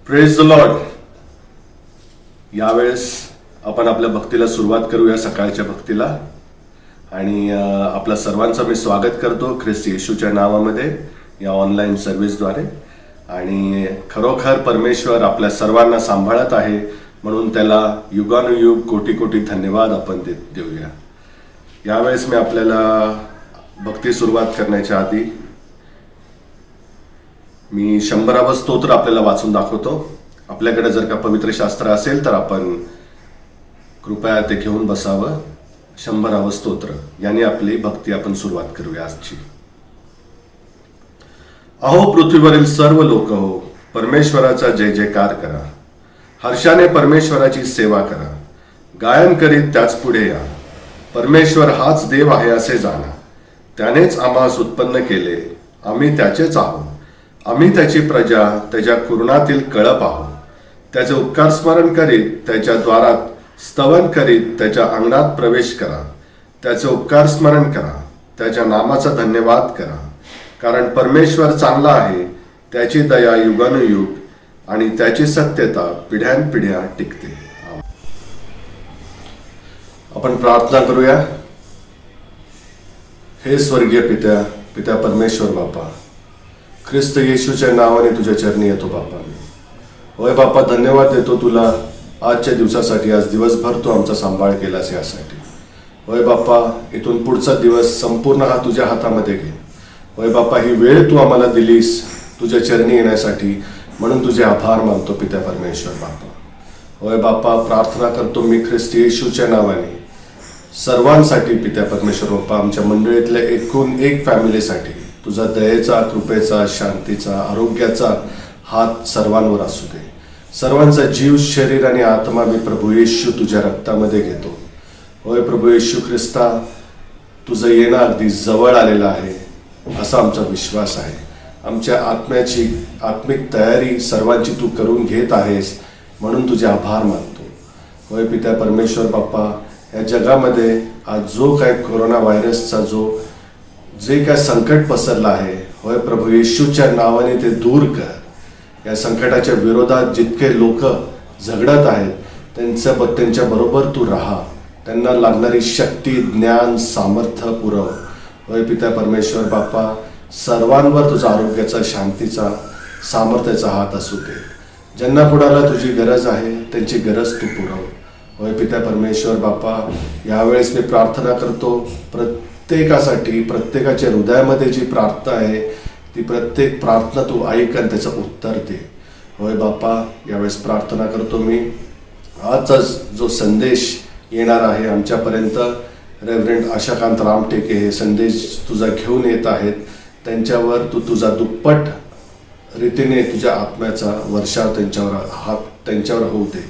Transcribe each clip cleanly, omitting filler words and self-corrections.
Praise the Lord. यावेळेस आपण आपल्या भक्तीला सुरुवात करूया, सकाळच्या भक्तीला. आणि आपल्या सर्वांचं मी स्वागत करतो ख्रिस्त येशूच्या नावामध्ये या ऑनलाईन सर्व्हिसद्वारे. आणि खरोखर परमेश्वर आपल्या सर्वांना सांभाळत आहे, म्हणून त्याला युगानुयुग कोटी कोटी धन्यवाद आपण देऊया. यावेळेस मी आपल्याला भक्ती सुरुवात करण्याच्या आधी मी 100वे स्तोत्र आपल्याला वाचून दाखवतो. आपल्याकडे जर का पवित्र शास्त्र असेल तर आपण कृपया ते घेऊन बसावं. 100वे स्तोत्र याने आपली भक्ती आपण सुरुवात करूया आजची. अहो पृथ्वीवरील सर्व लोक हो, परमेश्वराचा जय जयकार करा. हर्षाने परमेश्वराची सेवा करा. गायन करीत त्याच पुढे या. परमेश्वर हाच देव आहे असे जाणा. त्यानेच आम्हास उत्पन्न केले, आम्ही त्याचेच आहोत. आम्ही त्याची प्रजा, त्याच्या कुरणातील कळप आहोत. त्याचे उपकार स्मरण करीत त्याच्या द्वारात स्तवन करीत त्याच्या अंगणात प्रवेश करा. त्याचे उपकार स्मरण करा, त्याच्या नामाचा धन्यवाद करा. कारण परमेश्वर चांगला आहे, त्याची दया युगानुयुग आणि त्याची सत्यता पिढ्यानपिढ्या टिकते. आपण प्रार्थना करूया. हे स्वर्गीय पित्या परमेश्वर बापा, ख्रिस्त येशूच्या नावाने तुझ्या चरणी येतो बापा. होय बापा, धन्यवाद देतो तुला आजच्या दिवसासाठी. आज दिवसभर तू आमचा सांभाळ केलास यासाठी. होय बापा, इथून पुढचा दिवस संपूर्ण हा तुझ्या हातामध्ये घे. होय बापा, ही वेळ तू आम्हाला दिलीस तुझ्या चरणी येण्यासाठी, म्हणून तुझे आभार मानतो पित्या परमेश्वर बापा. होय बापा, प्रार्थना करतो मी ख्रिस्त येशूच्या नावाने सर्वांसाठी पित्या परमेश्वर बापा. आमच्या मंडळीतल्या एकूण एक फॅमिलीसाठी तुझा दयेचा, कृपेचा, शांतीचा, आरोग्याचा हात सर्वांवर असू दे. सर्वांचा जीव, शरीर आणि आत्मा मी प्रभू येशू तुझ्या रक्तामध्ये घेतो. होय प्रभू येशू ख्रिस्ता, तुझं येणं अगदी जवळ आलेलं आहे असा आमचा विश्वास आहे. आमच्या आत्म्याची आत्मिक तयारी सर्वांची तू करून घेत आहेस, म्हणून तुझे आभार मानतो. होय पित्या परमेश्वर बाप्पा, या जगामध्ये आज जो काय कोरोना व्हायरसचा जे काय संकट पसरलं आहे, होय प्रभू येशूच्या नावाने ते दूर कर. या संकटाच्या विरोधात जितके लोक झगडत आहेत त्यांच्या बरोबर तू राहा. त्यांना लागणारी शक्ती, ज्ञान, सामर्थ्य पुरव. होय पित्या परमेश्वर बाप्पा, सर्वांवर तुझा आरोग्याचा, शांतीचा, सामर्थ्याचा हात असू दे. ज्यांना कुणाला तुझी गरज आहे त्यांची गरज तू पुरव. होय पित्या परमेश्वर बाप्पा, यावेळेस मी प्रार्थना करतो प्रत्येकासाठी. प्रत्येकाच्या हृदयामध्ये जी प्रार्थना आहे ती प्रत्येक प्रार्थना तू ऐक आणि त्याचं उत्तर दे. होय बाप्पा, यावेळेस प्रार्थना करतो मी. आजचा जो संदेश येणार आहे आमच्यापर्यंत, रेव्हरंड आशाकांत रामटेके हे संदेश तुझा घेऊन येत आहेत. त्यांच्यावर तू तुझा दुप्पट रीतीने तुझ्या आत्म्याचा वर्षाव त्यांच्यावर होऊ दे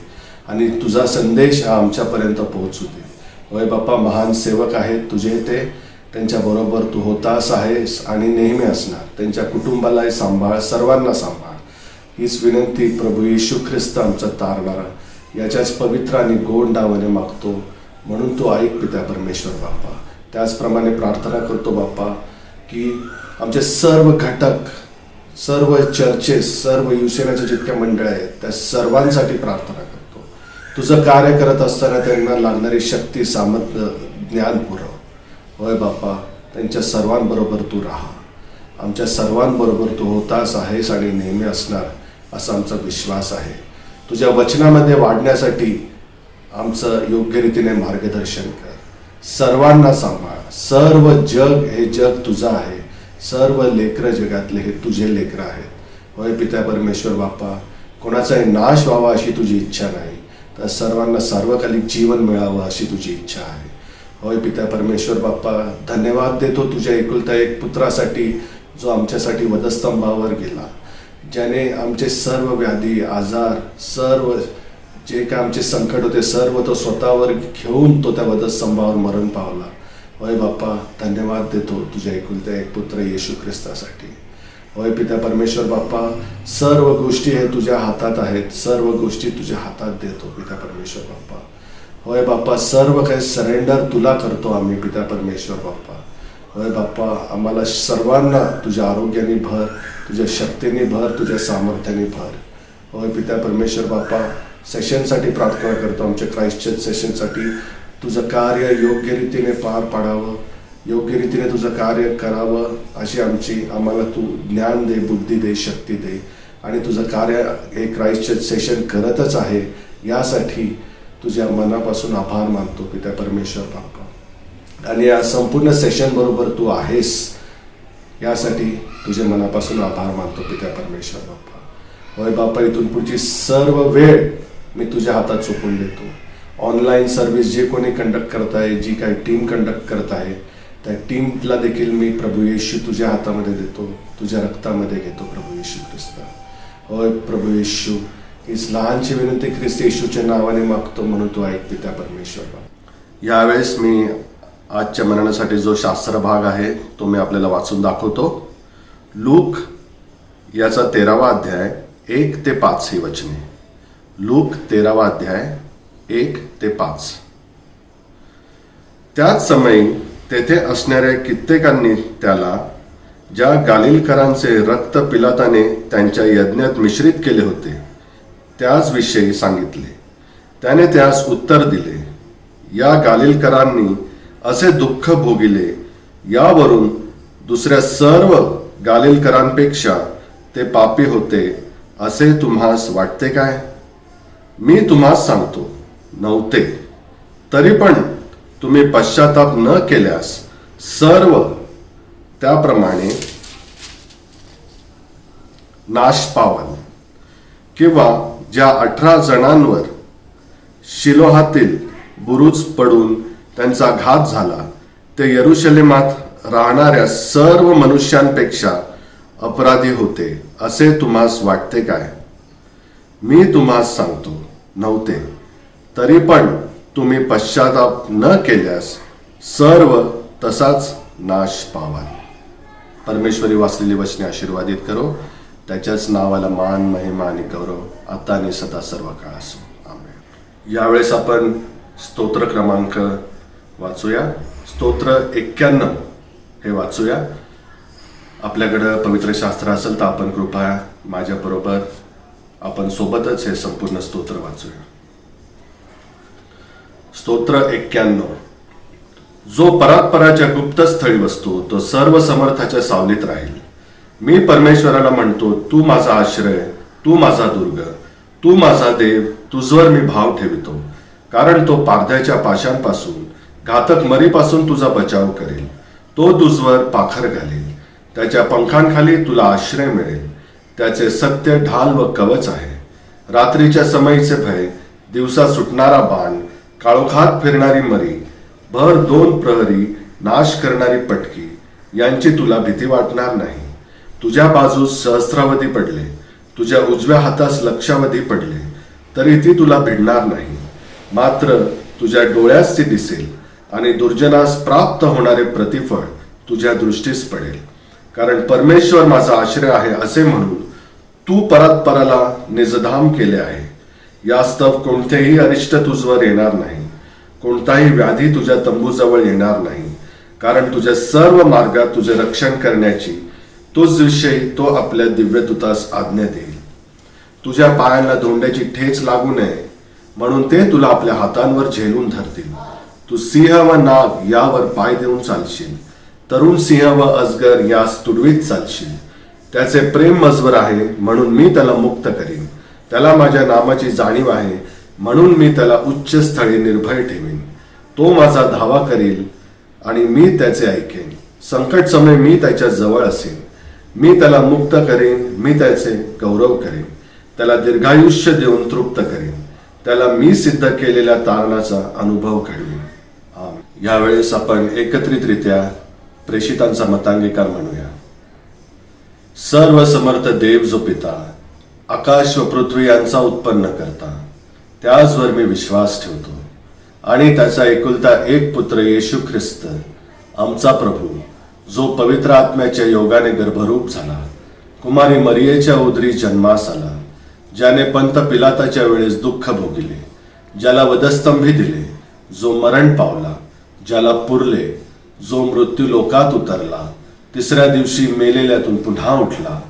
आणि तुझा संदेश हा आमच्यापर्यंत पोहोचू दे. होय बाप्पा, महान सेवक आहेत तुझे, ते त्यांच्याबरोबर तू होतास आहेस आणि नेहमी असणार. त्यांच्या कुटुंबालाही सांभाळ, सर्वांना सांभाळ. हीच विनंती प्रभू येशू ख्रिस्त आमचा तारणारा याच्याच पवित्र आणि गोड नावाने मागतो, म्हणून तू ऐक पित्या परमेश्वर बाप्पा. त्याचप्रमाणे प्रार्थना करतो बाप्पा की आमचे सर्व घटक, सर्व चर्चेस, सर्व युसेनाच्या जितक्या मंडळ आहेत त्या सर्वांसाठी प्रार्थना करतो. तुझं कार्य करत असताना त्यांना लागणारी शक्ती, सामर्थ्य, ज्ञान पुरव. होय बाप्पा, त्यांच्या सर्वांबरोबर तू राहा. आमच्या सर्वांबरोबर तू होतास आहेस आणि नेहमी असणार असा आमचा विश्वास आहे. तुझ्या वचनामध्ये वाढण्यासाठी आमचं योग्य रीतीने मार्गदर्शन कर. सर्वांना सांभाळ. सर्व जग हे जग तुझं आहे. सर्व लेकरं जगातले हे तुझे लेकरं आहेत. होय पित्या परमेश्वर बाप्पा, कोणाचाही नाश व्हावा अशी तुझी इच्छा नाही, तर सर्वांना सार्वकालिक जीवन मिळावं अशी तुझी इच्छा आहे. होय पित्या परमेश्वर बाप्पा, धन्यवाद देतो तुझ्या एकुलता एक पुत्रासाठी जो आमच्यासाठी वधस्तंभावर गेला, ज्याने आमचे सर्व व्याधी, आजार, सर्व जे काय आमचे संकट होते सर्व तो स्वतःवर घेऊन तो त्या वधस्तंभावर मरण पावला. होय बाप्पा, धन्यवाद देतो तुझ्या एकुलता एक पुत्र येशू ख्रिस्तासाठी. होय पित्या परमेश्वर बाप्पा, सर्व गोष्टी हे तुझ्या हातात आहेत. सर्व गोष्टी तुझ्या हातात देतो पित्या परमेश्वर बाप्पा. होय बाप्पा, सर्व काही सरेंडर तुला करतो आम्ही पित्या परमेश्वर बाप्पा. होय बाप्पा, आम्हाला सर्वांना तुझ्या आरोग्याने भर, तुझ्या शक्तीने भर, तुझ्या सामर्थ्याने भर. होय पिता परमेश्वर बाप्पा, सेशनसाठी प्रार्थना करतो. आमच्या क्राइस्ट चर्च सेशनसाठी तुझं कार्य योग्य रीतीने पार पाडावं, योग्य रीतीने तुझं कार्य करावं अशी आम्हाला तू ज्ञान दे, बुद्धी दे, शक्ती दे. आणि तुझं कार्य हे क्राइस्ट चर्च सेशन करतच आहे, यासाठी तुझ्या मनापासून आभार मानतो पिता परमेश्वर बाप्पा. आणि या संपूर्ण सेशन बरोबर तू आहेस, यासाठी तुझ्या मनापासून आभार मानतो पिता परमेश्वर बाप्पा. होय बाप्पा, इथून पुढची सर्व वेळ मी तुझ्या हातात सोपून देतो. ऑनलाईन सर्व्हिस जे कोणी कंडक्ट करत आहे, जी काही टीम कंडक्ट करत आहे, त्या टीमला देखील मी प्रभू येशू तुझ्या हातामध्ये देतो, तुझ्या रक्तामध्ये घेतो प्रभू येशू ख्रिस्त. होय प्रभू येशू, हीच लहानशी विनंती ख्रिस्त येशूच्या नावाने मागतो, म्हणून तू ऐक पिता परमेश्वर बाप्पा. यावेळेस मी आजच्या मननासाठी जो शास्त्र भाग आहे तो मी आपल्याला वाचून दाखवतो. लूक याचा 13वा अध्याय 1 ते 5 ही वचने. लूक 13वा अध्याय 1 ते 5. त्याच समयी तेथे असणाऱ्या कित्येकांनी त्याला, ज्या गालिलकरांचे रक्त पिलाताने त्यांच्या यज्ञात मिश्रित केले होते, त्याच विषयी सांगितले. त्याने त्यास उत्तर दिले, या गालिलकरांनी असे दुःख भोगिले, यावरून दुसऱ्या सर्व गालिलकरांपेक्षा ते पापी होते असे तुम्हास वाटते काय? मी तुम्हास सांगतो, नव्हते. तरी पण तुम्ही पश्चाताप न केल्यास सर्व त्याप्रमाणे नाश पावाल. किंवा ज्या 18 जणांवर शिलोहातील बुरुज पडून त्यांचा घात झाला, ते यरुशलेमात राहणाऱ्या सर्व मनुष्यांपेक्षा अपराधी होते असे तुम्हास वाटते काय? मी तुम्हास सांगतो, नव्हते. तरी पण तुम्ही पश्चाताप न केल्यास सर्व तसाच नाश पावाल. परमेश्वरी वाचलेली वचने आशीर्वादित करो. त्याच्याच नावाला मान, महिमा आणि गौरव आता आणि सदा सर्व काळ असो. आमेन. यावेळेस आपण स्तोत्र क्रमांक वाचूया. स्तोत्र 91 हे वाचूया. आपल्याकडं पवित्र शास्त्र असेल तर आपण कृपया माझ्याबरोबर आपण सोबतच हे संपूर्ण स्तोत्र वाचूया. स्तोत्र 91. जो परात्पराच्या गुप्त स्थळी बसतो, तो सर्व समर्थाच्या सावलीत राहील. मी परमेश्वराला म्हणतो, तू माझा आश्रय, तू माझा दुर्ग, तू माझा देव, तुझवर मी भाव ठेवितो. कारण तो पारध्याच्या पाशांपासून, घातक मरीपासून तुझा बचाव करेल. तो तुझवर पाखर घालेल, त्याच्या पंखांखाली तुला आश्रय मिळेल. त्याचे सत्य ढाल व कवच आहे. रात्रीच्या समयीचे भय, दिवसा सुटणारा बाण, काळोखात फिरणारी मरी, भर 2 प्रहरी नाश करणारी पटकी, यांची तुला भीती वाटणार नाही. तुझ्या बाजूस सहस्रावधी पडले, तुझ्या उजव्या हातास लक्षावधी पडले, तरी ती तुला भिडणार नाही. मात्र तुझ्या डोळ्यास ती दिसेल, आणि दुर्जनास प्राप्त होणारे प्रतिफळ तुझ्या दृष्टीस पडेल. कारण परमेश्वर माझा आश्रय आहे असे म्हणून तू परात्पराला निजधाम केले आहे. यास्तव कोणतेही अरिष्ट तुझवर येणार नाही, कोणताही व्याधी तुझ्या तंबूजवळ येणार नाही. कारण तुझ्या सर्व मार्गात तुझे रक्षण करण्याची तुझविषयी तो आपल्या दिव्यदूतास आज्ञा देईल. तुझ्या पायांना धोंड्याची ठेच लागू नये म्हणून ते तुला आपल्या हातांवर झेलून धरतील. तू सिंह व नाग यावर पाय देऊन चालशील, तरुण सिंह व अजगर यास तुडवीत चालशील. त्याचे प्रेम मजवर आहे म्हणून मी त्याला मुक्त करीन. त्याला माझ्या नामाची जाणीव आहे म्हणून मी त्याला उच्च स्थळी निर्भय ठेवीन. तो माझा धावा करील आणि मी त्याचे ऐकेन. संकट समय मी त्याच्या जवळ असेन. मी त्याला मुक्त करेन, मी त्याचे गौरव करेन. त्याला दीर्घायुष्य देऊन तृप्त करेन. त्याला मी सिद्ध केलेल्या तारणाचा अनुभव घडवीन. यावेळेस आपण एकत्रितरित्या प्रेषितांचा मतांगीकार म्हणूया. सर्व समर्थ देव जो पिता, आकाश व पृथ्वी यांचा उत्पन्न करता, त्याचवर मी विश्वास ठेवतो. आणि त्याचा एकुलता एक पुत्र येशू ख्रिस्त आमचा प्रभू, जो पवित्र आत्म्याच्या योगाने गर्भरूप झाला, कुमारी मरियेच्या उदरी जन्मास आला, ज्याने पंत पिलाताच्या वेळेस दुःख भोगिले, ज्याला वधस्तंभी दिले, जो मरण पावला, ज्याला पुरले, जो मृत्यू लोकात उतरला, तिसऱ्या दिवशी मेलेल्यातून पुन्हा उठला,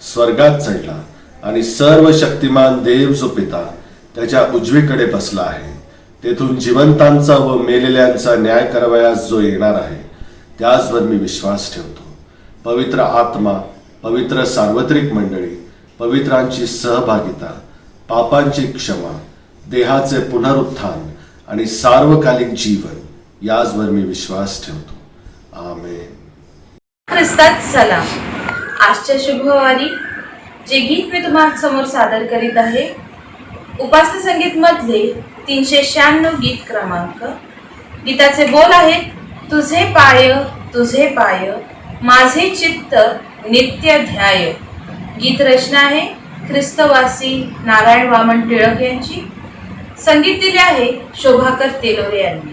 स्वर्गात चढला आणि सर्व शक्तिमान देव जो पिता त्याच्या उजवीकडे बसला आहे, तेथून जिवंतांचा व मेलेल्यांचा न्याय करावयास जो येणार आहे, त्याचवर मी विश्वास ठेवतो. पवित्र आत्मा, पवित्र सार्वत्रिक मंडळी, पवित्रांची सहभागिता, पापांची क्षमा, देहाचे पुनरुत्थान आणि सार्वकालिक जीवन, याचवर मी विश्वास ठेवतो. आमेन. ख्रिस्तात सलाम. आजच्या शुभवारी जे गीत मी तुम्हाला समोर सादर करीत आहे, उपासना संगीत मधले 396 गीत क्रमांक. गीताचे बोल आहेत, तुझे पाय माझे चित्त नित्य ध्याय. गीत रचना आहे ख्रिस्तवासी नारायण वामन टिळक यांची. संगीत दिले आहे शोभाकर तेलोरे यांनी.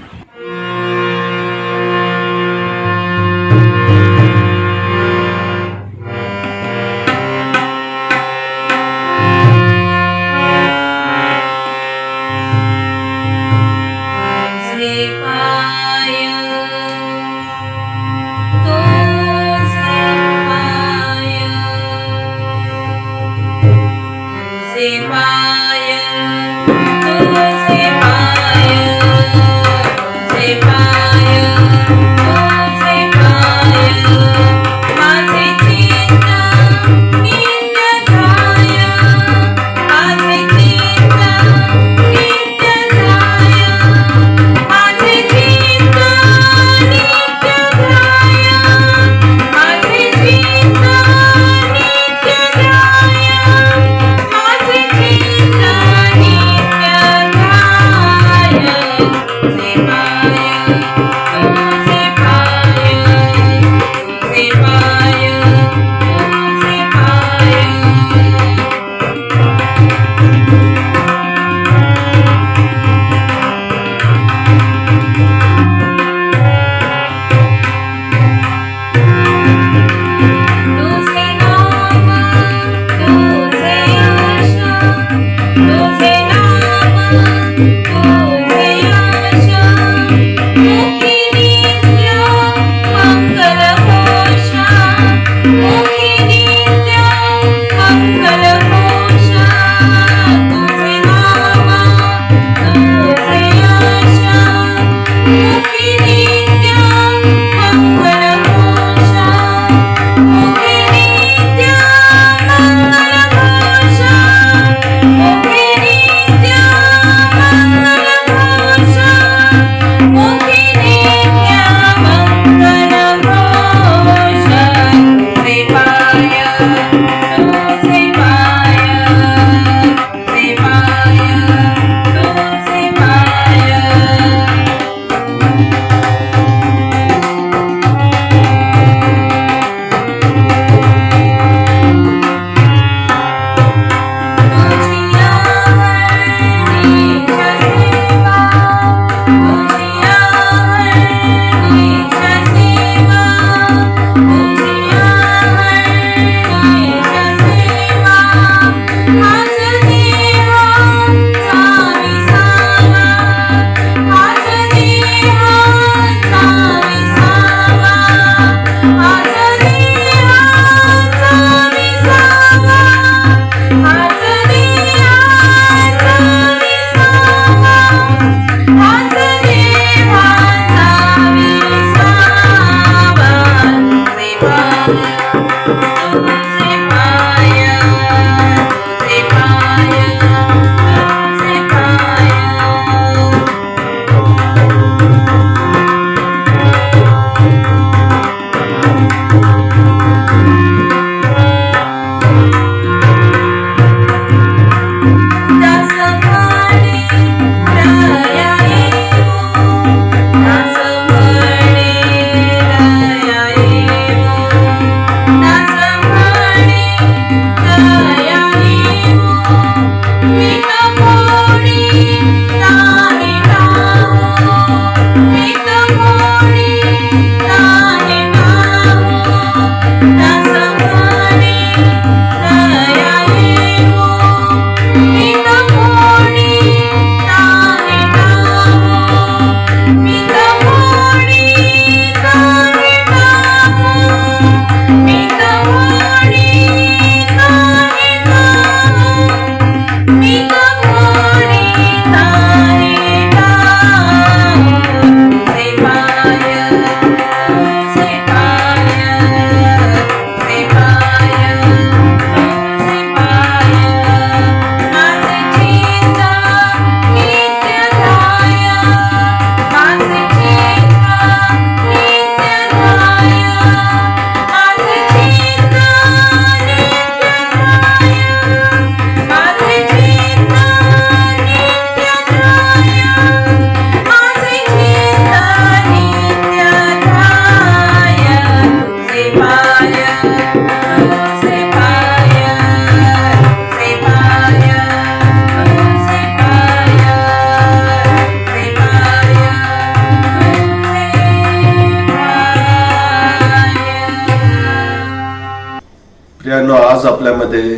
आज आपल्यामध्ये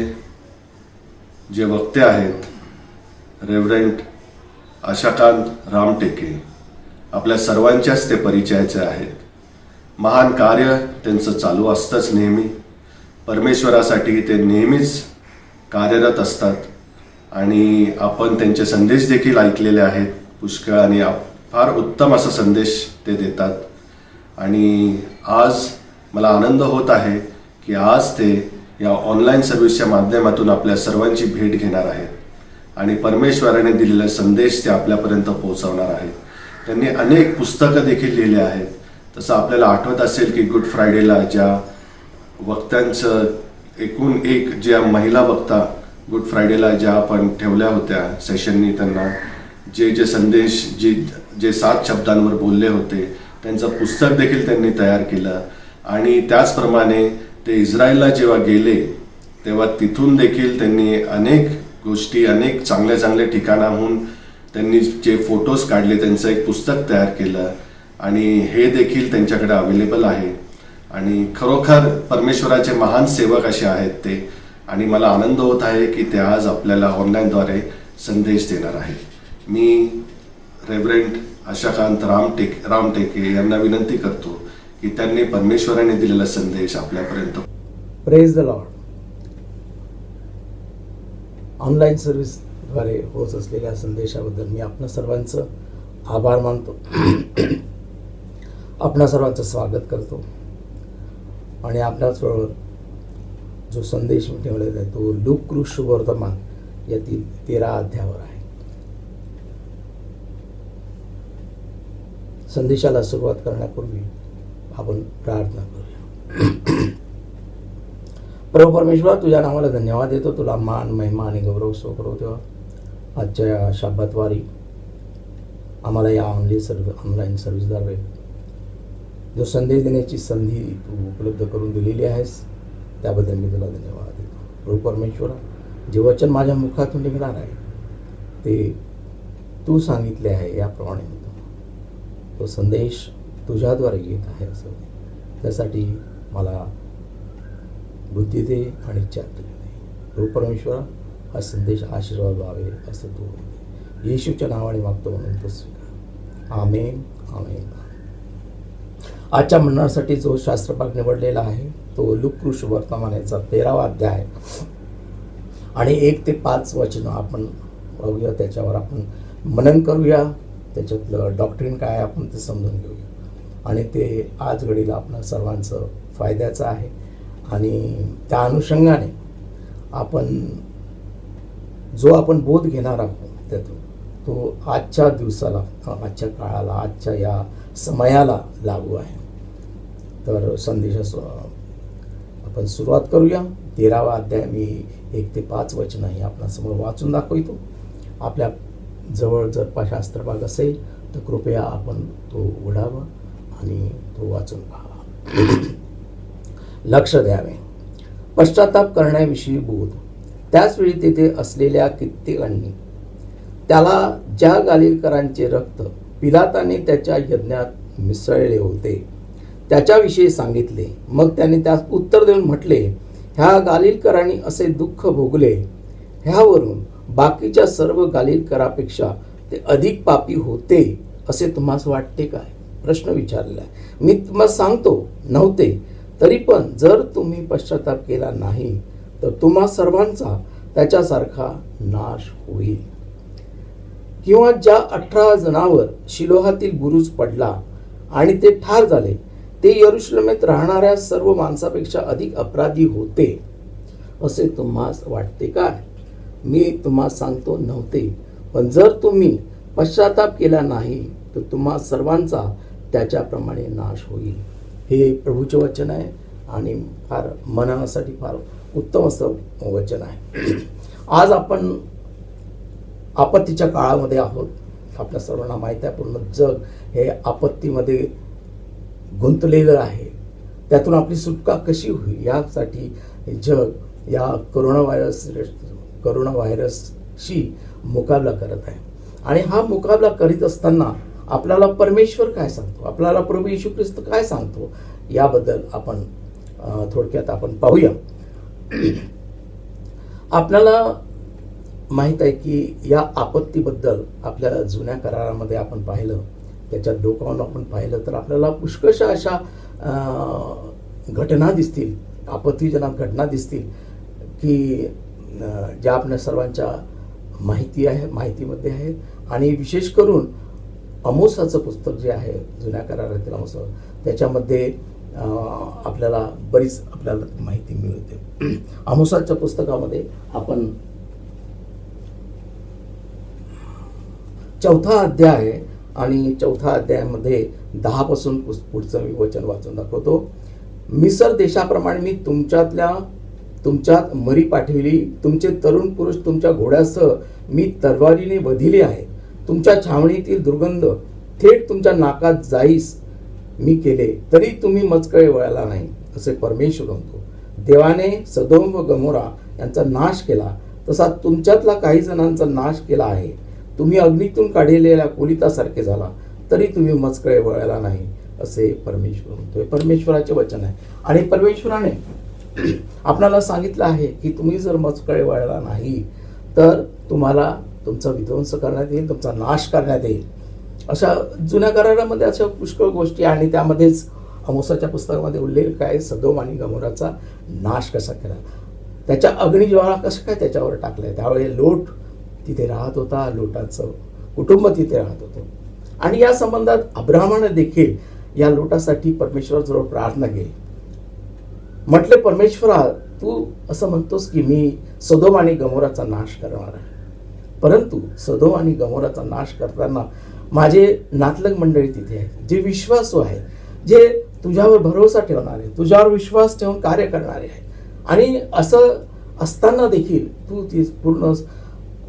जे वक्ते आहेत रेव्हरंड आशाकांत रामटेके, आपल्या सर्वांच्याच ते परिचयाचे आहेत. महान कार्य त्यांचं चालू असतंच नेहमी. परमेश्वरासाठी ते नेहमीच कार्यरत असतात आणि आपण त्यांचे संदेश देखील ऐकलेले आहेत पुष्कळ, आणि फार उत्तम असा संदेश ते देतात. आणि आज मला आनंद होत आहे की आज ते या ऑनलाईन सर्व्हिसच्या माध्यमातून आपल्या सर्वांची भेट घेणार आहेत आणि परमेश्वराने दिलेला संदेश ते आपल्यापर्यंत पोहोचवणार आहेत. त्यांनी अनेक पुस्तकं देखील लिहिली आहेत. तसं आपल्याला आठवत असेल की गुड फ्रायडेला ज्या वक्त्यांचं एकूण एक ज्या महिला वक्ता गुड फ्रायडेला ज्या आपण ठेवल्या होत्या सेशननी, त्यांना जे संदेश जे 7 शब्दांवर बोलले होते त्यांचं पुस्तक देखील त्यांनी तयार केलं. आणि त्याचप्रमाणे ते इस्रायलला जेव्हा गेले तेव्हा तिथून देखील त्यांनी अनेक गोष्टी, अनेक चांगल्या ठिकाणाहून त्यांनी जे फोटोज काढले, त्यांचं एक पुस्तक तयार केलं आणि हे देखील त्यांच्याकडे अवेलेबल आहे. आणि खरोखर परमेश्वराचे महान सेवक असे आहेत ते. आणि मला आनंद होत आहे की ते आज आपल्याला ऑनलाईनद्वारे संदेश देणार आहे. मी रेव्हरंड आशाकांत रामटेके यांना विनंती करतो की त्यांनी परमेश्वराने दिलेला संदेश आपल्यापर्यंत. Praise the Lord. ऑनलाईन सर्व्हिसद्वारे होत असलेल्या संदेशाबद्दल मी आपणा सर्वांचं आभार मानतो. आपणा सर्वांचं स्वागत करतो. आणि आपल्याचबरोबर जो संदेश मी ठेवलेला आहे तो लूक शुभवर्तमान यातील 13 अध्यायावर आहे. संदेशाला सुरुवात करण्यापूर्वी आपण प्रार्थना करूया. प्रभू परमेश्वर, तुझ्या नावाला धन्यवाद देतो. तुला मान, महिमा आणि गौरव सोपवतो. तेव्हा आजच्या या शाब्बातवारी आम्हाला या ऑनलाईन सर्व्हिसद्वारे जो संदेश देण्याची संधी तू उपलब्ध करून दिलेली आहेस त्याबद्दल मी तुला धन्यवाद देतो. प्रभू परमेश्वर, जे वचन माझ्या मुखातून निघणार आहे ते तू सांगितले आहे याप्रमाणे होतो. तो संदेश तुझ्याद्वारे येत आहे असं त्यासाठी मला बुद्धी दे आणि चातुर्य दे. प्रभू परमेश्वर, हा संदेश आशीर्वाद व्हावे असं तू दे. येशूच्या नावाने मागतो म्हणून तो स्वीकार. आमेन आमेन. आजच्या म्हणण्यासाठी जो शास्त्रभाग निवडलेला आहे तो लूक शुभवर्तमानाचा 13वा अध्याय आणि 1 ते 5 वचनं आपण पाहूया. त्याच्यावर आपण मनन करूया. त्याच्यातलं डॉक्ट्रिन काय आपण ते समजून घेऊया. आणि ते आज घडीला आपल्या सर्वांचं फायद्याचं आहे. आणि त्या अनुषंगाने आपण बोध घेणार आहोत त्यातून तो आजच्या दिवसाला, आजच्या काळाला, आजच्या या समयाला लागू आहे. तर संदेशास आपण सुरुवात करूया. 13वा अध्याय मी 1 ते 5 वचनही आपल्यासमोर वाचून दाखवतो. आपल्या जवळ जर शास्त्रभाग असेल तर कृपया आपण तो उघडावा आणि तो वाचून पाहावा. लक्ष द्यावे. पश्चाताप करण्याविषयी बोध. त्याचवेळी तेथे असलेल्या कित्येकांनी त्याला ज्या गालिलकरांचे रक्त पिलाताने त्याच्या यज्ञात मिसळले होते त्याच्याविषयी सांगितले. मग त्याने त्यास उत्तर देऊन म्हटले, ह्या गालिलकरांनी असे दुःख भोगले, ह्यावरून बाकीच्या सर्व गालिलकरापेक्षा ते अधिक पापी होते असे तुम्हाला वाटते काय? प्रश्न विचारलेला आहे. मी तुम्हाला सांगतो नव्हते. तरी पण जर तुम्ही पश्चाताप केला नाही तर तुम्हा सर्वांचा त्याच्यासारखा नाश होईल. किंवा ज्या 18 जणांवर शिलोहातील बुरुज पडला आणि ते ठार झाले ते यरुशलेमेत राहणाऱ्या सर्व माणसापेक्षा अधिक अपराधी होते असे तुम्हास वाटते काय? मी तुम्हाला सांगतो नव्हते. पण जर तुम्ही पश्चाताप केला नाही तर तुम्हा सर्वांचा त्याच्याप्रमाणे नाश होईल. हे प्रभूचे वचन आहे आणि फार मनासाठी फार उत्तम असं वचन आहे. आज आपण आपत्तीच्या काळामध्ये आहोत. आपल्या सर्वांना माहीत आहे पूर्ण जग हे आपत्तीमध्ये गुंतलेलं आहे. त्यातून आपली सुटका कशी होईल यासाठी जग या कोरोना व्हायरसशी मुकाबला करत आहे. आणि हा मुकाबला करीत असताना आपल्याला परमेश्वर काय सांगतो, आपल्याला प्रभू येशू ख्रिस्त काय सांगतो याबद्दल आपण थोडक्यात आपण पाहूया. आपल्याला माहीत आहे की या आपत्तीबद्दल आपल्या जुन्या करारामध्ये आपण पाहिलं, त्याच्यात डोकावून आपण पाहिलं तर आपल्याला पुष्कळशा अशा घटना दिसतील, आपत्तीजनक घटना दिसतील की ज्या आपल्या सर्वांच्या माहितीमध्ये आहेत. आणि विशेष करून आमोसाचं पुस्तक जे आहे, जुन्या करारातील आमोस, त्याच्यामध्ये आपल्याला बरीच माहिती मिळते. आमोसाच्या पुस्तकामध्ये आपण 4था अध्याय आहे आणि 4थ्या अध्यायामध्ये 10 पासून पुढचं मी वचन वाचून दाखवतो. मिसर देशाप्रमाणे मी तुमच्यात मरी पाठविली, तुमचे तरुण पुरुष तुमच्या घोड्यासह मी तलवारीने वधिले आहे. तुमच्या छावणीतील दुर्गंध थेट तुमच्या नाकात जाईस मी केले, तरी तुम्ही मजकळे वळाला नाही, असे परमेश्वर म्हणतो. देवाने सदोम व गमोरा यांचा नाश केला, तसा तुमच्यातला काही जणांचा नाश केला आहे. तुम्ही अग्नीतून काढलेल्या कोलितासारखे झाला, तरी तुम्ही मजकळे वळाला नाही, असे परमेश्वर म्हणतोय. परमेश्वराचे वचन आहे. आणि परमेश्वराने आपणाला सांगितलं आहे की तुम्ही जर मजकळे वळला नाही तर तुम्हाला तुमचा विध्वंस करण्यात येईल, तुमचा नाश करण्यात येईल. अशा जुन्या करारामध्ये अशा पुष्कळ गोष्टी, आणि त्यामध्येच आमोसाच्या पुस्तकामध्ये उल्लेख आहे सदोम आणि गमोराचा नाश कसा केला, त्याच्या अग्निज्वाळा कशा काय त्याच्यावर टाकल्या. त्यावेळी लोट तिथे राहत होता, लोटाचं कुटुंब तिथे राहत होतं. आणि या संबंधात अब्राहमाने देखील या लोटासाठी परमेश्वराजवळ प्रार्थना केली. म्हटले, परमेश्वरा, तू असं म्हणतोस की मी सदोम आणि गमोराचा नाश करणार आहे, परंतु सदोम आणि गमोराचा नाश करताना माझे नातलग मंडळी तिथे आहेत, जे विश्वासू आहे, जे तुझ्यावर भरोसा ठेवणारे, तुझ्यावर विश्वास ठेवून कार्य करणारे आहे. आणि असं असताना देखील तू ती पूर्ण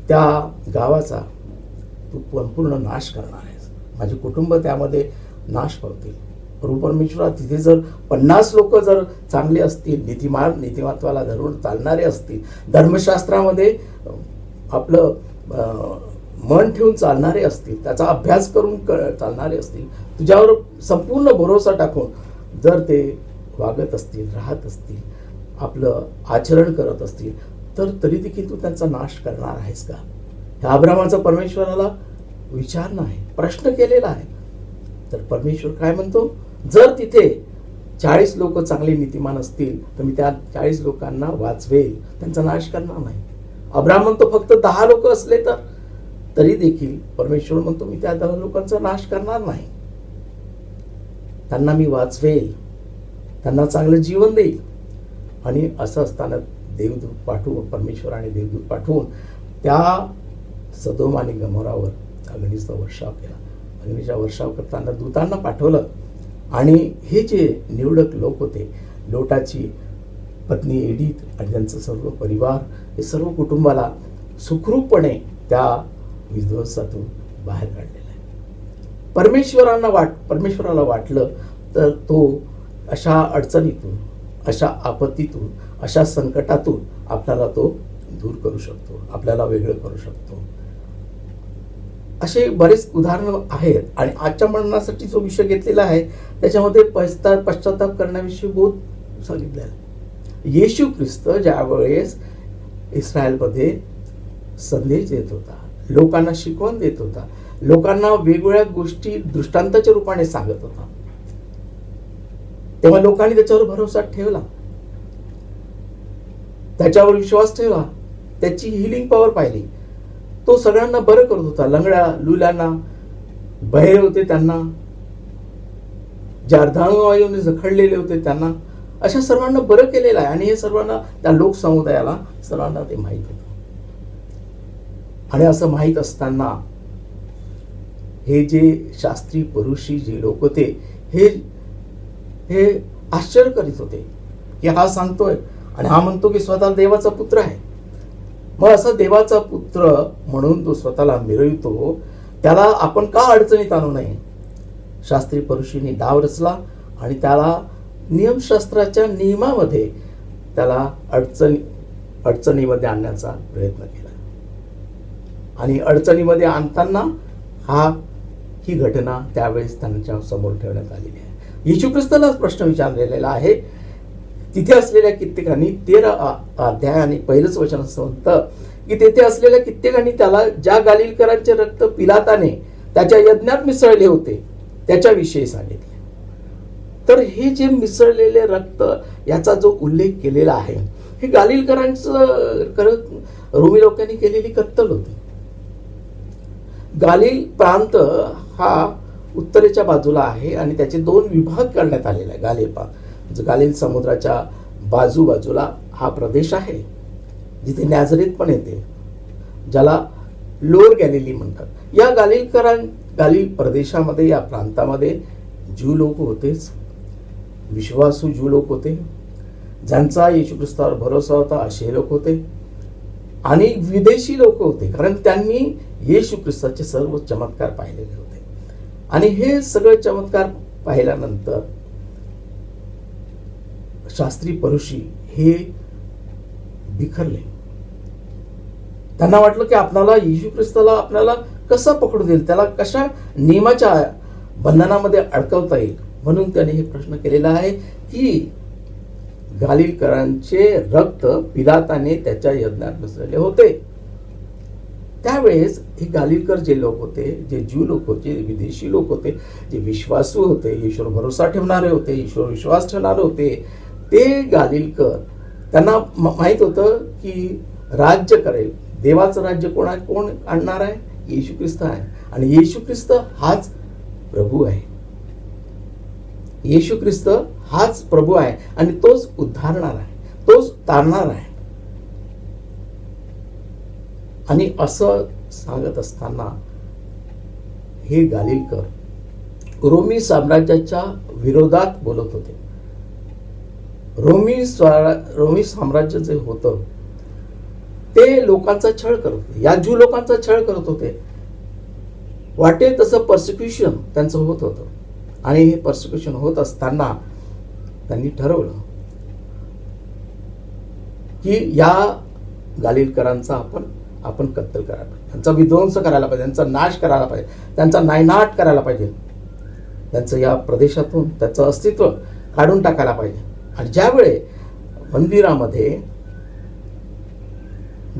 त्या गावाचा तू पूर्ण नाश करणार आहेस, माझे कुटुंब त्यामध्ये नाश पावतील. प्रभू परमेश्वरा, तिथे जर 50 लोक जर चांगले असतील, नीतिमत्वाला धरून चालणारे असतील, धर्मशास्त्रामध्ये आपलं मन ठेवून चालणारे असतील, त्याचा अभ्यास करून चालणारे असतील, तुझ्यावर संपूर्ण भरोसा टाकून जर ते वागत असतील, राहत असतील, आपलं आचरण करत असतील, तर तरी देखील तू त्यांचा नाश करणार आहेस का? ह्या अब्रामाचा परमेश्वराला विचारणं आहे, प्रश्न केलेला आहे. तर परमेश्वर काय म्हणतो, जर तिथे 40 लोक चांगले नीतिमान असतील तर मी त्या 40 लोकांना वाचवेल, त्यांचा नाश करणार नाही. अब्राम म्हणतो फक्त 10 लोक असले तर तरी देखील परमेश्वर म्हणतो मी त्या 10 लोकांचा नाश करणार नाही, त्यांना मी वाचवेल, त्यांना चांगलं जीवन देईल. आणि असं असताना देवदूत पाठवून, परमेश्वराने देवदूत पाठवून त्या सदोम आणि गमोरावर अग्नीचा वर्षाव केला. अग्नीचा वर्षाव करताना दूतांना पाठवलं. आणि हे जे निवडक लोक होते, लोटाची पत्नी एडीत आणि त्यांचं सर्व परिवार, हे सर्व कुटुंबाला सुखरूपपणे त्या विध्वंसातून बाहेर काढलेलं आहे. परमेश्वराला वाटलं तर तो अशा अडचणीतून, अशा आपत्तीतून, अशा संकटातून आपल्याला तो दूर करू शकतो, आपल्याला वेगळं करू शकतो. असे बरेच उदाहरणं आहेत. आणि आजच्या म्हणण्यासाठी जो विषय घेतलेला आहे त्याच्यामध्ये पश्चाताप करण्याविषयी बहुत सांगितलं आहे. येशू ख्रिस्त ज्यावेळेस इस्रायलमध्ये संदेश देत होता, लोकांना शिकवण देत होता, लोकांना वेगवेगळ्या गोष्टी दृष्टांताच्या रूपाने सांगत होता, तेव्हा लोकांनी त्याच्यावर भरोसा ठेवला, त्याच्यावर विश्वास ठेवला, त्याची हिलिंग पॉवर पाहिली. तो सगळ्यांना बरं करत होता. लंगड्या, लुल्यांना, बहिरे होते त्यांना, जे अर्धांगवायूने जखडलेले होते त्यांना, अशा सर्वांना बरं केलेलं आहे. आणि हे सर्वांना, त्या लोकसमुदायाला सर्वांना ते माहीत होतं. आणि असं माहीत असताना हे जे शास्त्री पुरुषी जे लोक होते, हे आश्चर्य करीत होते की हा सांगतोय आणि हा म्हणतो की स्वतः देवाचा पुत्र आहे. मग असा देवाचा पुत्र म्हणून तो स्वतःला मिरवितो, त्याला आपण का अडचणीत आणू नये? शास्त्री पुरुषींनी डाव रचला आणि त्याला नियमशास्त्राच्या नियमामध्ये त्याला अडचणीमध्ये आणण्याचा प्रयत्न केला. आणि अडचणीमध्ये आणताना ही घटना त्यावेळेस त्यांच्या समोर ठेवण्यात आलेली आहे. येशू ख्रिस्तालाच प्रश्न विचारलेला आहे, तिथे असलेल्या कित्येकांनी 13 अध्याय आणि पहिलंच वचन असं म्हणतं की तेथे असलेल्या कित्येकांनी त्याला ज्या गालिलकरांचे रक्त पिलाताने त्याच्या यज्ञात मिसळले होते त्याच्याविषयी सांगितले. तर हे जे मिसळलेले रक्त याचा जो उल्लेख केलेला आहे हे गालिलकरांचं रोमी लोकांनी केलेली कत्तल होती. गालिल प्रांत हा उत्तरेच्या बाजूला आहे आणि त्याचे 2 विभाग करण्यात आलेले आहे. गालिल समुद्राच्या बाजूला हा प्रदेश आहे जिथे नॅझरेत पण येते, ज्याला लोअर गॅलिली म्हणतात. या गालिल प्रदेशामध्ये, या प्रांतामध्ये ज्यू लोक होतेच, विश्वासू ज्यू लोक होते, ज्यांचा येशू ख्रिस्तावर भरोसा होता असे लोक होते, आणि विदेशी लोक होते, कारण त्यांनी येशू ख्रिस्ताचे सर्व चमत्कार पाहिलेले होते. आणि हे सगळे चमत्कार पाहिल्यानंतर शास्त्री परुषी हे बिखरले. त्यांना वाटलं की आपल्याला येशू ख्रिस्ताला आपल्याला कसं पकडू देईल, त्याला कशा नियमाच्या बंधनामध्ये अडकवता येईल. म्हणून त्याने हे प्रश्न केलेला आहे की गालिलकरांचे रक्त पिलाताने त्याच्या यज्ञात मिसळले होते. त्यावेळेस हे गालिलकर जे लोक होते, जे ज्यू लोक होते, विदेशी लोक होते, जे विश्वासू होते, ईश्वर भरोसा ठेवणारे होते, ईश्वर विश्वास ठेवणारे होते, ते गालिलकर त्यांना माहित होतं की राज्य करेल, देवाचं राज्य कोण आणणार आहे? येशू ख्रिस्त आहे. आणि येशू ख्रिस्त हाच प्रभू आहे. येशू ख्रिस्त हाच प्रभू आहे आणि तोच उद्धारणार आहे, तोच तारणार आहे. आणि असं सांगत असताना हे गालिलकर रोमी साम्राज्याच्या विरोधात बोलत होते. रोमी साम्राज्य जे होतं ते लोकांचा छळ करत होते, या ज्यू लोकांचा छळ करत होते. वाटेल तसं पर्सिक्युशन त्यांचं होत होतं. आणि हे पर्सिक्युशन होत असताना त्यांनी ठरवलं की या गालिलकरांचा आपण कत्तल करायला पाहिजे, त्यांचा विध्वंस करायला पाहिजे, त्यांचा नाश करायला पाहिजे, त्यांचा नायनाट करायला पाहिजे, त्यांचं या प्रदेशातून त्याचं अस्तित्व काढून टाकायला पाहिजे. आणि ज्यावेळे मंदिरामध्ये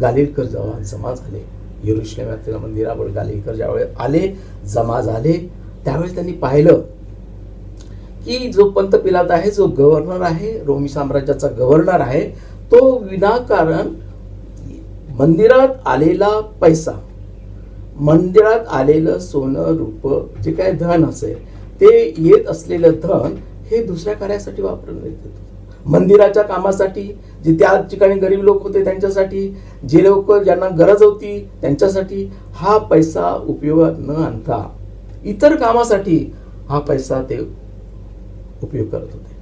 गालिलकर जेव्हा जमा झाले, यरुशलेमातील मंदिरावर गालिलकर ज्यावेळी आले, जमा झाले, त्यावेळेस त्यांनी पाहिलं की जो पंत पिलात आहे, जो गव्हर्नर आहे, रोमी साम्राज्याचा गव्हर्नर आहे, तो विनाकारण मंदिरात आलेला पैसा, मंदिरात आलेलं सोनं रूप, जे काय धन असेल ते येत असलेलं धन हे दुसऱ्या कार्यासाठी वापरण्यात येतं. मंदिराच्या कामासाठी, जे त्या ठिकाणी गरीब लोक होते त्यांच्यासाठी, जे लोक ज्यांना गरज होती त्यांच्यासाठी हा पैसा उपयोगात न आणता इतर कामासाठी हा पैसा ते उपयोग करत होते.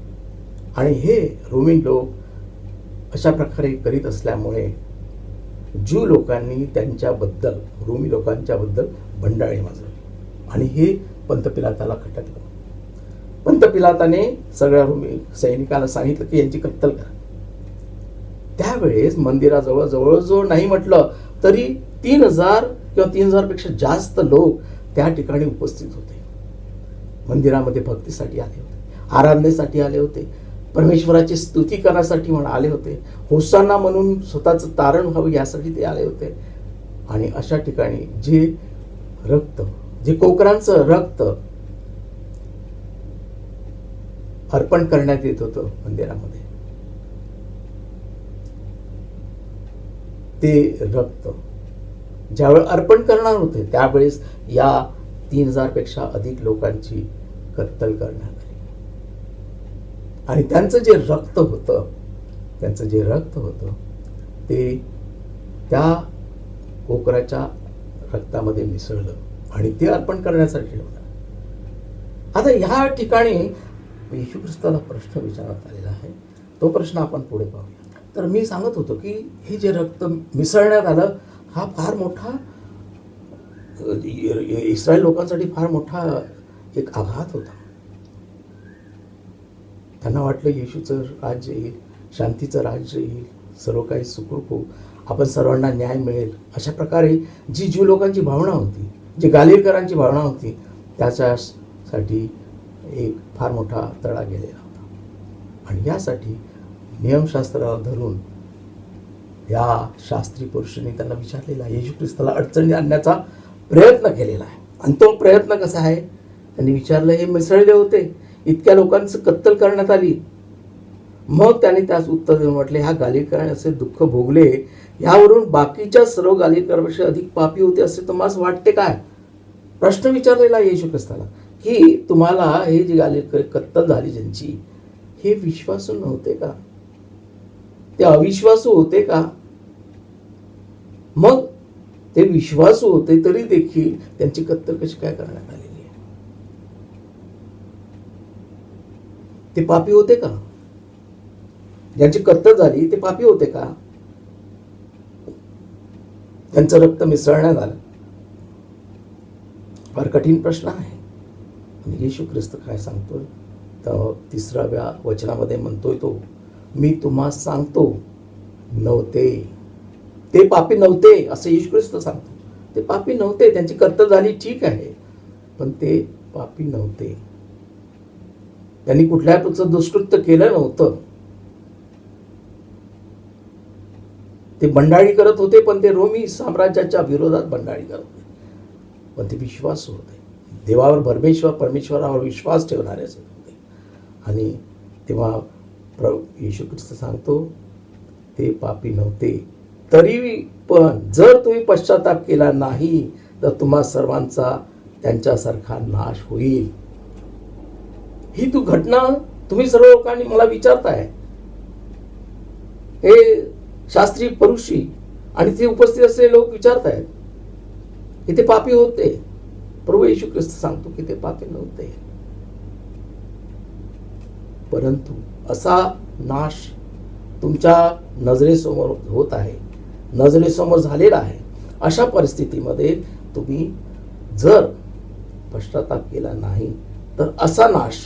आणि हे रोमी लोक अशा प्रकारे करीत असल्यामुळे ज्यू लोकांनी त्यांच्याबद्दल, रोमी लोकांच्याबद्दल बंडाळी माजवली आणि हे पंत पिलाताला खटकलं. पंत पिलाताने सगळ्या रोमी सैनिकांना सांगितलं की यांची कत्तल करा. त्यावेळेस मंदिराजवळ जवळजवळ नाही म्हटलं तरी 3000 किंवा 3000 पेक्षा जास्त लोक त्या ठिकाणी उपस्थित होते. मंदिरामध्ये भक्तीसाठी आले होते, आराधनेसाठी आले होते, परमेश्वराची स्तुती करण्यासाठी म्हणून आले होते, होसाना म्हणून स्वतःचं तारण व्हावं यासाठी ते आले होते. आणि अशा ठिकाणी जे रक्त, जे कोकरांचं रक्त अर्पण करण्यात येत होतं मंदिरामध्ये, ते रक्त ज्यावेळी अर्पण करणार होते त्यावेळेस या 3000 पेक्षा अधिक लोकांची कत्तल करण्यात आली. आणि त्यांचं जे रक्त होतं ते त्या कोकराच्या रक्तामध्ये मिसळलं आणि ते अर्पण करण्यासाठी ठेवलं. आता ह्या ठिकाणी येशू ख्रिस्ताला प्रश्न विचारण्यात आलेला आहे. तो प्रश्न आपण पुढे पाहूया. तर मी सांगत होतो की हे जे रक्त मिसळण्यात आलं हा फार मोठा, इस्रायल लोकांसाठी फार मोठा एक आघात होता. त्यांना वाटलं येशूचं राज्य येईल, शांतीचं राज्य येईल, सर्व काही सुखरूप होऊ, आपण सर्वांना न्याय मिळेल, अशा प्रकारे जी ज्यू लोकांची भावना होती, जी गालिलकरांची भावना होती, त्याच्यासाठी एक फार मोठा तडा गेलेला होता. आणि यासाठी नियमशास्त्राला धरून या शास्त्री पुरुषांनी त्यांना विचारलेला आहे, येशू ख्रिस्ताला अडचणी आणण्याचा प्रयत्न केलेला आहे. आणि तो प्रयत्न कसा आहे? त्यांनी विचारलं, हे मिसळले होते, इतक्या लोकांचं कत्तल करण्यात आली. मग त्याने त्यास उत्तर देऊन म्हटले, ह्या गालिकाने असे दुःख भोगले, यावरून बाकीच्या सर्व गालिकांपेक्षा अधिक पापी होते असे तुम्हाला वाटते काय? प्रश्न विचारलेला येशू ख्रिस्ताला की तुम्हाला हे जी गालिक कत्तल झाली ज्यांची, हे विश्वासू नव्हते का? ते अविश्वासू होते का? मग ते विश्वासू होते तरी देखील त्यांची कत्तल कशी काय करण्यात आलेली आहे? ते पापी होते का? ज्यांची कत्तल झाली ते पापी होते का? त्यांचं रक्त मिसळण्यात आलं. फार कठीण प्रश्न आहे. आणि येशू ख्रिस्त काय सांगतोय? तर 3व्या वचनामध्ये म्हणतोय तो, मी तुम्हा सांगतो नव्हते, ते पापी नव्हते असं येशू ख्रिस्त सांगतो. ते पापी नव्हते, त्यांची कत्तल झाली ठीक आहे, पण ते पापी नव्हते. त्यांनी कुठल्या प्रकारचं दुष्कृत्य केलं नव्हतं. ते बंडाळी करत होते, पण ते रोमी साम्राज्याच्या विरोधात बंडाळी करत होते, पण ते विश्वासू होते. देवावर परमेश्वरावर विश्वास ठेवणारे होते. आणि तेव्हा येशू ख्रिस्त सांगतो ते पापी नव्हते, तरी पण जर तुम्ही पश्चाताप केला नाही तर तुम्हा सर्वांचा त्यांच्यासारखा नाश होईल. ही तू घटना तुम्ही सर्व लोकांनी मला विचारताय, हे शास्त्री परुषी आणि ते उपस्थित असलेले लोक विचारतायत की ते पापी होते. प्रभू येशू ख्रिस्त सांगतो की ते पापी नव्हते, परंतु असा नाश तुमच्या नजरेसमोर होत आहे, नजरेसमोर झालेला आहे. अशा परिस्थितीमध्ये तुम्ही जर पश्चाताप केला नाही तर असा नाश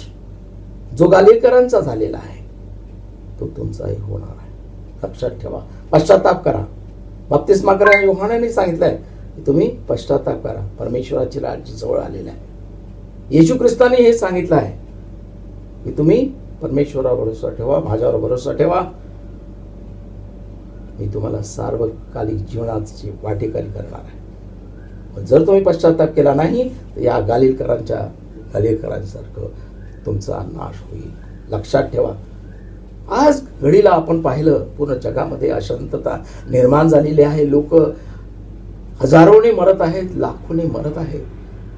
जो गालिलकरांचा झालेला आहे तो तुमचाही होणार आहे. लक्षात ठेवा, पश्चाताप करा. बप्तिस्मा करा, योहानाने सांगितलंय की तुम्ही पश्चाताप करा, परमेश्वराची राज्य जवळ आलेला आहे. येशू ख्रिस्ताने हे सांगितलं आहे की तुम्ही परमेश्वरावर भरोसा ठेवा, माझ्यावर भरोसा ठेवा, मी तुम्हाला सार्वकालिक जीवनाची वाटेकरी करणार आहे. जर तुम्ही पश्चाताप केला नाही तर या गालिलकरांसारखं तुमचा नाश होईल. लक्षात ठेवा. आज घडीला आपण पाहिलं पूर्ण जगामध्ये अशांतता निर्माण झालेली आहे. लोक हजारोने मरत आहेत, लाखोने मरत आहेत.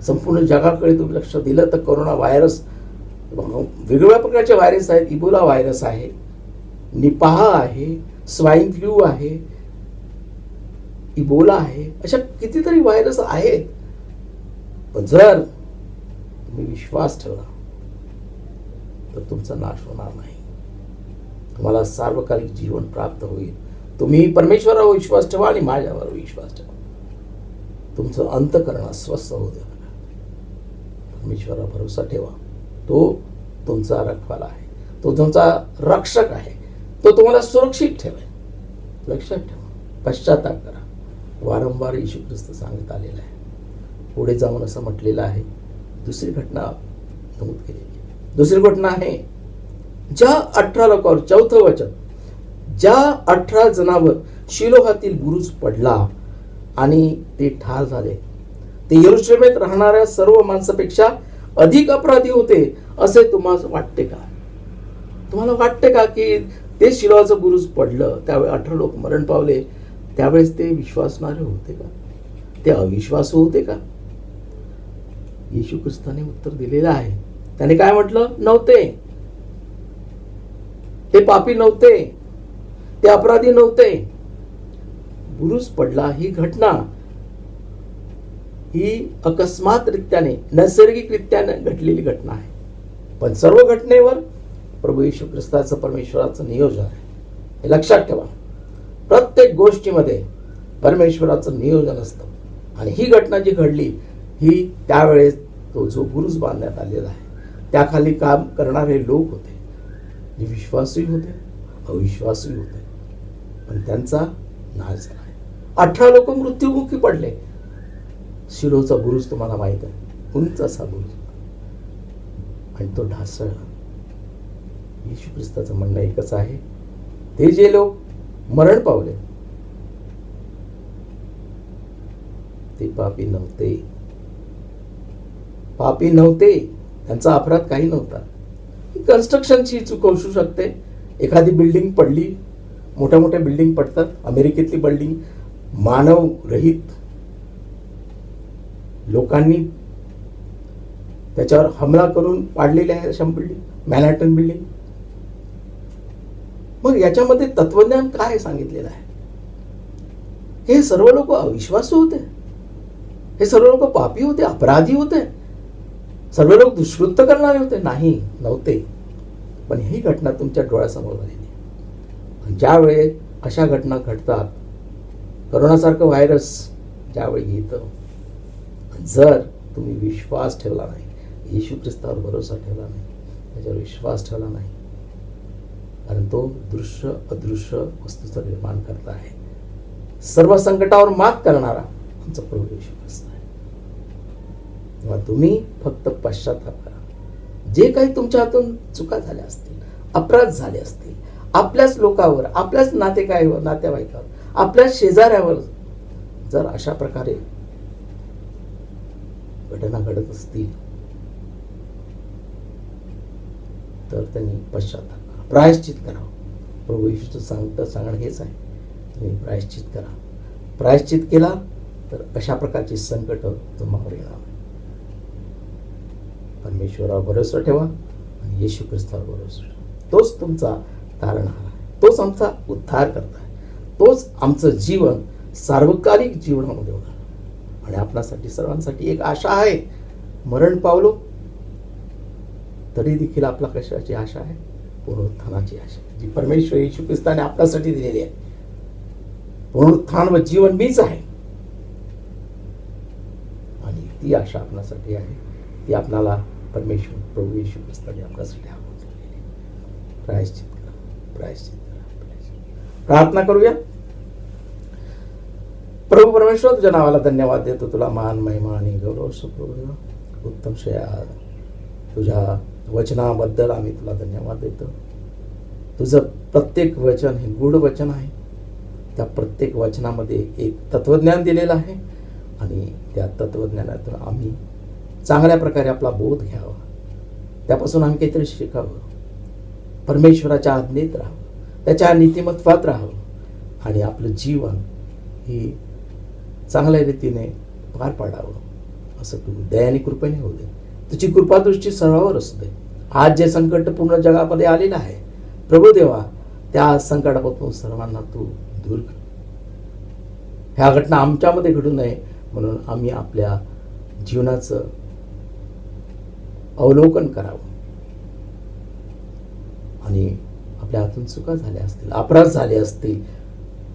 संपूर्ण जगाकडे तुम्ही लक्ष दिलं तर कोरोना व्हायरस, वेगवेगळ्या प्रकारचे व्हायरस आहेत. इबोला व्हायरस आहे, निपाह आहे, स्वाईन फ्लू आहे, इबोला आहे, अशा कितीतरी व्हायरस आहेत. पण जर तुम्ही विश्वास ठेवला तर तुमचा नाश होणार नाही, तुम्हाला सार्वकालिक जीवन प्राप्त होईल. तुम्ही परमेश्वरावर विश्वास ठेवा आणि माझ्यावर विश्वास ठेवा, तुमचं अंतःकरण अस्वस्थ होऊ द्या. परमेश्वरावर भरोसा ठेवा, तो तुमचा रखवाला आहे, तो तुमचा रक्षक आहे, तो तुम्हाला सुरक्षित ठेवेल. लक्षात ठेवा, पश्चाताप करा. वारंवार येशू ख्रिस्त सांगत आलेला आहे. पुढे जाऊन असं म्हटलेलं आहे, दुसरी घटना नमूद केलेली आहे. दुसरी घटना आहे, ज्या 18 लोकांवर, 4थं वचन, ज्या 18 जणांवर शिलोहातील बुरुज पडला आणि ते ठार झाले, ते यरूशलेमेत राहणाऱ्या सर्व माणसापेक्षा अधिक अपराधी होते असे तुम्हाला वाटते का? तुम्हाला वाटते का की ते शिलोहाचं बुरुज पडलं त्यावेळी 18 लोक मरण पावले, त्यावेळेस ते विश्वासणारे होते का? ते अविश्वासू होते का? येशू ख्रिस्ताने उत्तर दिलेलं आहे. त्याने काय म्हटलं? नव्हते, ते पापी नव्हते, ते अपराधी नव्हते. बुरुज पडला ही घटना ही अकस्मातरित्याने, नैसर्गिकरित्याने घडलेली घटना आहे. पण सर्व घटनेवर प्रभू येशू ख्रिस्ताचं, परमेश्वराचं नियोजन आहे. हे लक्षात ठेवा. प्रत्येक गोष्टीमध्ये परमेश्वराचं नियोजन असतं. आणि ही घटना जी घडली ही त्यावेळेस तो जो बुरुज बांधण्यात आलेला आहे त्याखाली काम करणारे लोक होते, जे विश्वासही होते, अविश्वासही होते, पण त्यांचा नाश झाला आहे. 18 लोक मृत्युमुखी पडले. शिलोचा बुरुज तुम्हाला माहित आहे, उंच असा बुरुज, आणि तो ढासळला. येशू ख्रिस्ताचं म्हणणं एकच आहे, ते जे लोक मरण पावले ते पापी नव्हते. पापी नव्हते, त्यांचा अपराध काही नव्हता. कन्स्ट्रक्शनची चूक असू शकते. एखादी बिल्डिंग पडली, मोठ्या मोठ्या बिल्डिंग पडतात. अमेरिकेतली बिल्डिंग मानव रहित लोकांनी त्याच्यावर हमला करून पाडलेल्या आहे अशा बिल्डिंग, मॅनहॅटन बिल्डिंग. मग याच्यामध्ये तत्वज्ञान काय सांगितलेलं आहे? हे सर्व लोक अविश्वासू होते, हे सर्व लोक पापी होते, अपराधी होते, सर्व लोक दुष्कृत्य करणारे होते? नाही, नव्हते. पण ही घटना तुमच्या डोळ्यासमोर झालेली आहे. ज्यावेळी अशा घटना घडतात, करोनासारखं व्हायरस ज्यावेळी येतं, जर तुम्ही विश्वास ठेवला नाही, येशू ख्रिस्तावर भरोसा ठेवला नाही, त्याच्यावर विश्वास ठेवला नाही, कारण तो दृश्य अदृश्य वस्तूचं निर्माण करता आहे. सर्व संकटावर मात करणारा आमचा प्रभू येशू ख्रिस्त आहे. तेव्हा तुम्ही फक्त पश्चाताप करा. जे काही तुमच्या हातून चुका झाल्या असतील, अपराध झाले असतील, आपल्याच लोकांवर, आपल्याच नातेवाईकावर, आपल्याच शेजाऱ्यावर जर अशा प्रकारे घटना घडत असतील तर त्यांनी पश्चाताप करा, प्रायश्चित करावं. प्रभू येशूचं सांगणं हेच आहे, तुम्ही प्रायश्चित करा. प्रायश्चित केला तर अशा प्रकारची संकट तुम्हावर येणार नाही. परमेश्वरावर भरोसा ठेवा आणि येशू ख्रिस्तावर भरोसा ठेवा. तोच तुमचा तारणहार आहे, तोच आमचा उद्धार करता आहे, तोच आमचं जीवन सार्वकालिक जीवनामध्ये होणार. आणि आपणासाठी सर्वांसाठी एक आशा आहे. मरण पावलो तरी देखील आपला कशाची आशा आहे? पुनरुत्थानाची आशा, जी परमेश्वर येशू ख्रिस्ताने आपल्यासाठी दिलेली आहे. पुनरुत्थान व जीवन मीच आहे, आणि ती आशा आपल्यासाठी आहे. ती आपल्याला परमेश्वर प्रभू येशू ख्रिस्ताने आपल्यासाठी आणून दिलेली आहे. प्रायश्चित करा, प्रायश्चित करा. प्रार्थना करूया. प्रभू परमेश्वर, तुझ्या नावाला धन्यवाद देतो. तुला मान, महिमा आणि गौरव प्रभू. उत्तम श्रेया तुझ्या वचनाबद्दल आम्ही तुला धन्यवाद देतो. तुझं प्रत्येक वचन हे गूढ वचन आहे. त्या प्रत्येक वचनामध्ये एक तत्वज्ञान दिलेलं आहे, आणि त्या तत्वज्ञानातून आम्ही चांगल्या प्रकारे आपला बोध घ्यावा, त्यापासून आम्ही काहीतरी शिकावं, परमेश्वराच्या आज्ञेत राहावं, त्याच्या नीतिमत्वात राहावं, आणि आपलं जीवन ही चांगल्या रीतीने पार पाडावं, असं तू दयाने कृपेने होऊ दे. तुझी कृपादृष्टी सर्वावर असू दे. आज जे संकट पूर्ण जगामध्ये आलेलं आहे प्रभू देवा, त्या संकटापासून सर्वांना तू दूर कर. ह्या घटना आमच्यामध्ये घडू नये म्हणून आम्ही आपल्या जीवनाचं अवलोकन करावं, आणि आपल्या हातून चुका झाल्या असतील, अपराध झाले असतील,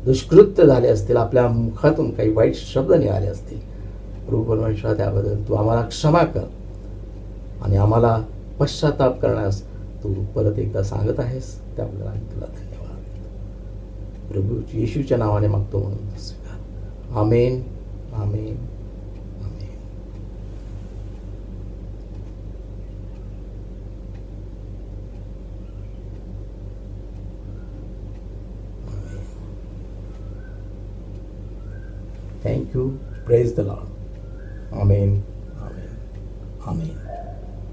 दुष्कृत्य झाले असतील, आपल्या मुखातून काही वाईट शब्द निघाले असतील, प्रभू परमेश्वर त्याबद्दल तू आम्हाला क्षमा कर, आणि आम्हाला पश्चाताप करण्यास तू परत एकदा सांगत आहेस, त्याबद्दल आम्ही तुला धन्यवाद देतो. प्रभू येशूच्या नावाने मागतो म्हणून तू स्वीकार. आमेन, आमेन, आमेन. Thank you. Praise the Lord. Amen.